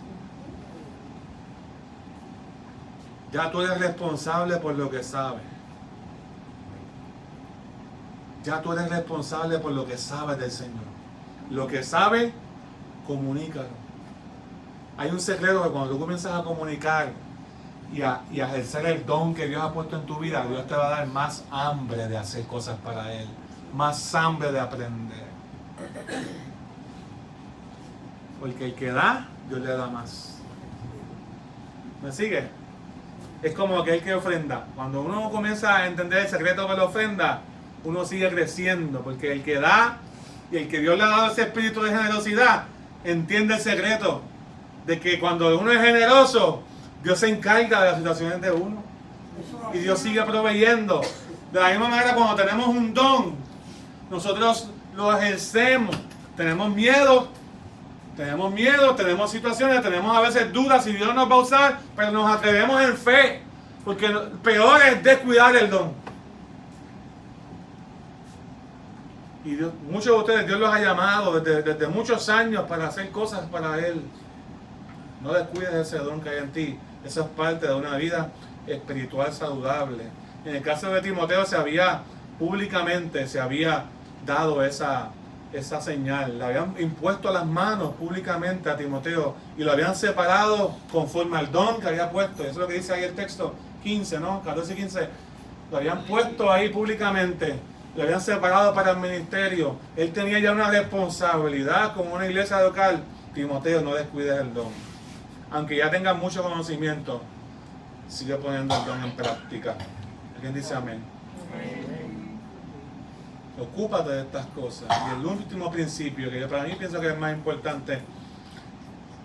Ya tú eres responsable por lo que sabes. Ya tú eres responsable por lo que sabes del Señor. Lo que sabes, comunícalo. Hay un secreto que cuando tú comienzas a comunicar y a ejercer el don que Dios ha puesto en tu vida, Dios te va a dar más hambre de hacer cosas para Él, más hambre de aprender. Porque el que da, Dios le da más. ¿Me sigue? Es como aquel que ofrenda. Cuando uno comienza a entender el secreto de la ofrenda, uno sigue creciendo, porque el que da y el que Dios le ha dado ese espíritu de generosidad, entiende el secreto de que cuando uno es generoso, Dios se encarga de las situaciones de uno y Dios sigue proveyendo. De la misma manera, cuando tenemos un don, nosotros lo ejercemos. Tenemos miedo, tenemos situaciones, tenemos a veces dudas si Dios nos va a usar, pero nos atrevemos en fe, porque lo peor es descuidar el don. Y Dios, muchos de ustedes, Dios los ha llamado desde muchos años para hacer cosas para Él. No descuides ese don que hay en ti. Eso es parte de una vida espiritual saludable. En el caso de Timoteo públicamente se había dado esa señal. Le habían impuesto las manos públicamente a Timoteo y lo habían separado conforme al don que había puesto. Eso es lo que dice ahí el texto 15, ¿no? 14 y 15. Lo habían puesto ahí públicamente. Lo habían separado para el ministerio. Él tenía ya una responsabilidad como una iglesia local. Timoteo, no descuides el don. Aunque ya tengas mucho conocimiento, sigue poniendo el don en práctica. ¿Alguien dice amén? Ocúpate de estas cosas. Y el último principio, que yo para mí pienso que es más importante,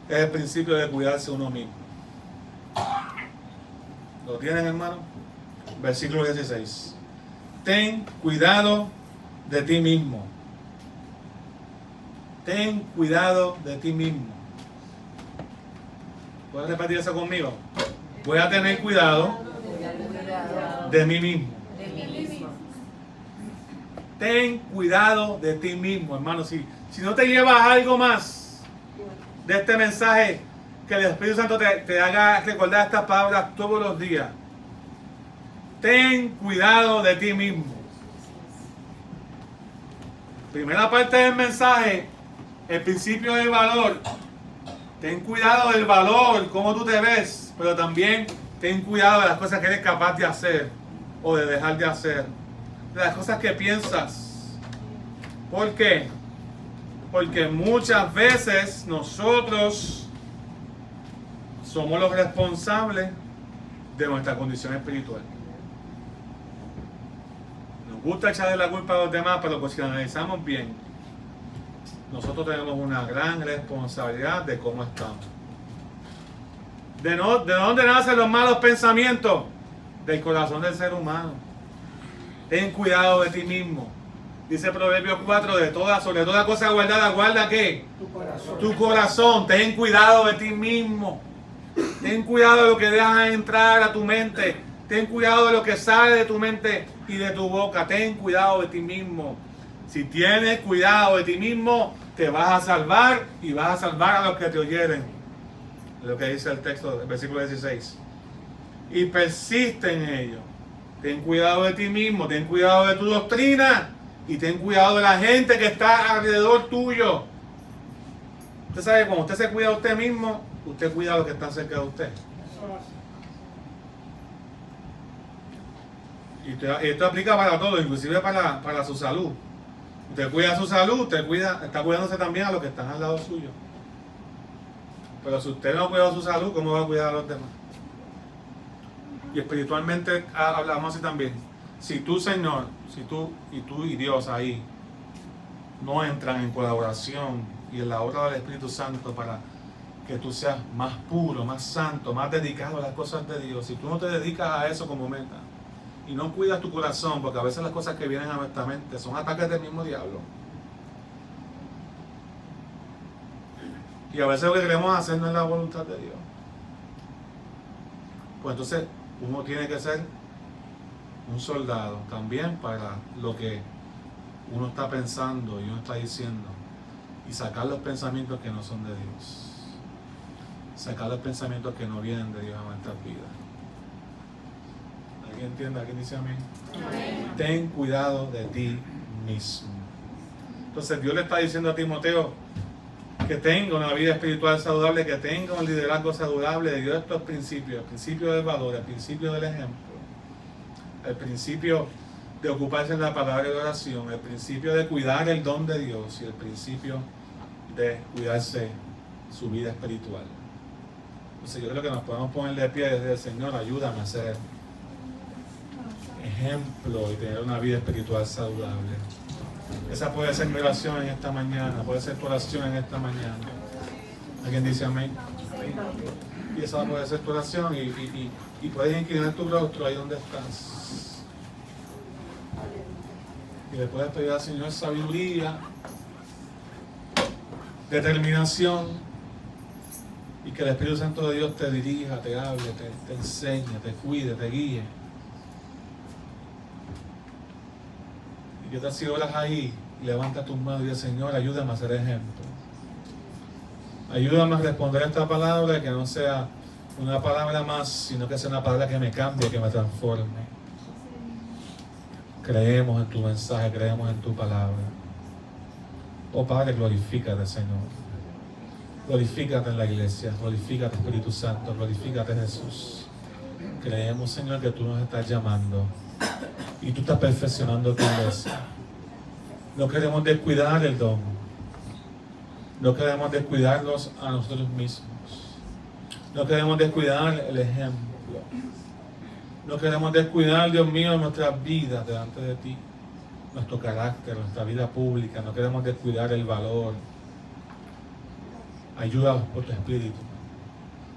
es el principio de cuidarse uno mismo. ¿Lo tienen, hermano? Versículo 16. Ten cuidado de ti mismo. Ten cuidado de ti mismo. ¿Puedes repetir eso conmigo? Voy a tener cuidado de mí mismo. Ten cuidado de ti mismo, hermano. Si no te llevas algo más de este mensaje, que el Espíritu Santo te haga recordar estas palabras todos los días. Ten cuidado de ti mismo. Primera parte del mensaje, el principio del valor. Ten cuidado del valor, cómo tú te ves, pero también ten cuidado de las cosas que eres capaz de hacer o de dejar de hacer. De las cosas que piensas. ¿Por qué? Porque muchas veces nosotros somos los responsables de nuestra condición espiritual. Nos gusta echarle la culpa a los demás, pero pues si analizamos bien, nosotros tenemos una gran responsabilidad de cómo estamos. ¿De dónde nacen los malos pensamientos? Del corazón del ser humano. Ten cuidado de ti mismo. Dice Proverbios 4, sobre toda cosa guardada, guarda ¿qué? Tu corazón. Ten cuidado de ti mismo. Ten cuidado de lo que dejas entrar a tu mente. Ten cuidado de lo que sale de tu mente y de tu boca. Ten cuidado de ti mismo. Si tienes cuidado de ti mismo, te vas a salvar y vas a salvar a los que te oyeren. Es lo que dice el texto del versículo 16. Y persiste en ello. Ten cuidado de ti mismo, ten cuidado de tu doctrina y ten cuidado de la gente que está alrededor tuyo. Usted sabe, cuando usted se cuida a usted mismo, usted cuida a los que están cerca de usted. Y esto aplica para todo, inclusive para su salud. Usted cuida su salud, está cuidándose también a los que están al lado suyo. Pero si usted no cuida su salud, ¿cómo va a cuidar a los demás? Y espiritualmente hablamos así también. Si tú, Señor, si tú y Dios ahí no entran en colaboración y en la obra del Espíritu Santo para que tú seas más puro, más santo, más dedicado a las cosas de Dios. Si tú no te dedicas a eso como meta y no cuidas tu corazón, porque a veces las cosas que vienen a nuestra mente son ataques del mismo diablo. Y a veces lo que queremos hacer no es la voluntad de Dios. Pues entonces uno tiene que ser un soldado también para lo que uno está pensando y uno está diciendo, y sacar los pensamientos que no son de Dios, sacar los pensamientos que no vienen de Dios a nuestras vidas. ¿Alguien entiende? ¿Alguien dice amén? Amén. Ten cuidado de ti mismo. Entonces Dios le está diciendo a Timoteo que tenga una vida espiritual saludable, que tenga un liderazgo saludable de Dios, estos principios, el principio del valor, el principio del ejemplo, el principio de ocuparse en la palabra de oración, el principio de cuidar el don de Dios y el principio de cuidarse su vida espiritual. Entonces yo creo que nos podemos poner de pie desde el Señor, ayúdame a ser ejemplo y tener una vida espiritual saludable. Esa puede ser mi oración en esta mañana, puede ser tu oración en esta mañana. ¿Alguien dice amén? Y esa puede ser tu oración y puedes inclinar tu rostro ahí donde estás. Y le puedes pedir al Señor sabiduría, determinación, y que el Espíritu Santo de Dios te dirija, te hable, te enseñe, te cuide, te guíe. Y yo te si oras ahí, levanta tus manos y dice, Señor, ayúdame a ser ejemplo. Ayúdame a responder esta palabra, que no sea una palabra más, sino que sea una palabra que me cambie, que me transforme. Creemos en tu mensaje, creemos en tu palabra. Oh Padre, glorifícate, Señor. Glorifícate en la iglesia, glorifícate, Espíritu Santo, glorifícate, Jesús. Creemos, Señor, que tú nos estás llamando y tú estás perfeccionando tu iglesia. No queremos descuidar el don. No queremos descuidarnos a nosotros mismos. No queremos descuidar el ejemplo. No queremos descuidar, Dios mío, nuestras vidas delante de ti. Nuestro carácter, nuestra vida pública. No queremos descuidar el valor. Ayúdanos por tu Espíritu.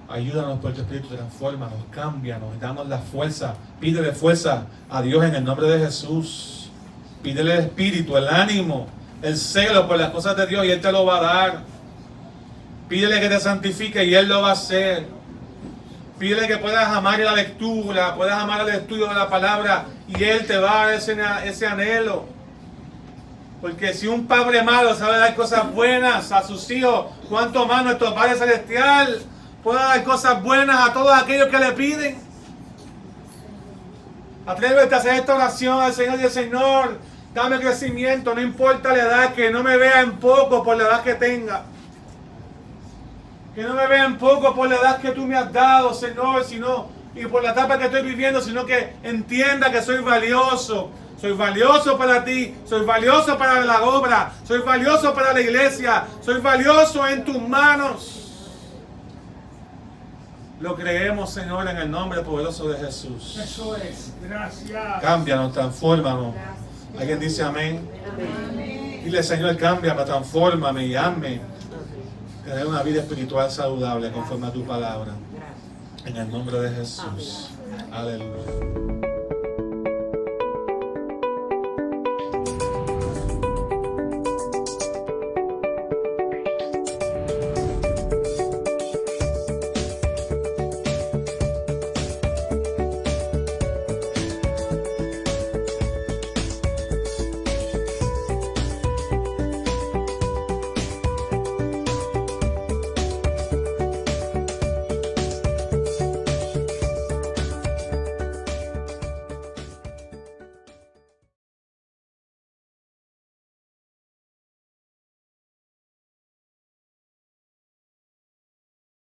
Ayúdanos por tu Espíritu, transfórmanos, cámbianos, danos la fuerza. Pídele fuerza a Dios en el nombre de Jesús. Pídele el Espíritu, el ánimo, el celo por las cosas de Dios y Él te lo va a dar. Pídele que te santifique y Él lo va a hacer. Pídele que puedas amar la lectura, puedas amar el estudio de la palabra y Él te va a dar ese anhelo. Porque si un padre malo sabe dar cosas buenas a sus hijos, ¿cuánto más nuestro Padre Celestial puede dar cosas buenas a todos aquellos que le piden? Atrévete a hacer esta oración al Señor y al Señor, dame crecimiento, no importa la edad, que no me vea en poco por la edad que tenga. Que no me vea en poco por la edad que tú me has dado, Señor, sino, y por la etapa que estoy viviendo, sino que entienda que soy valioso. Soy valioso para ti, soy valioso para la obra, soy valioso para la iglesia, soy valioso en tus manos. Lo creemos, Señor, en el nombre poderoso de Jesús. Eso es, gracias. Cámbianos, transfórmanos. ¿Alguien dice amén? Amén. Dile, Señor, cámbiame, transfórmame y hazme tener una vida espiritual saludable conforme a tu palabra. En el nombre de Jesús. Aleluya.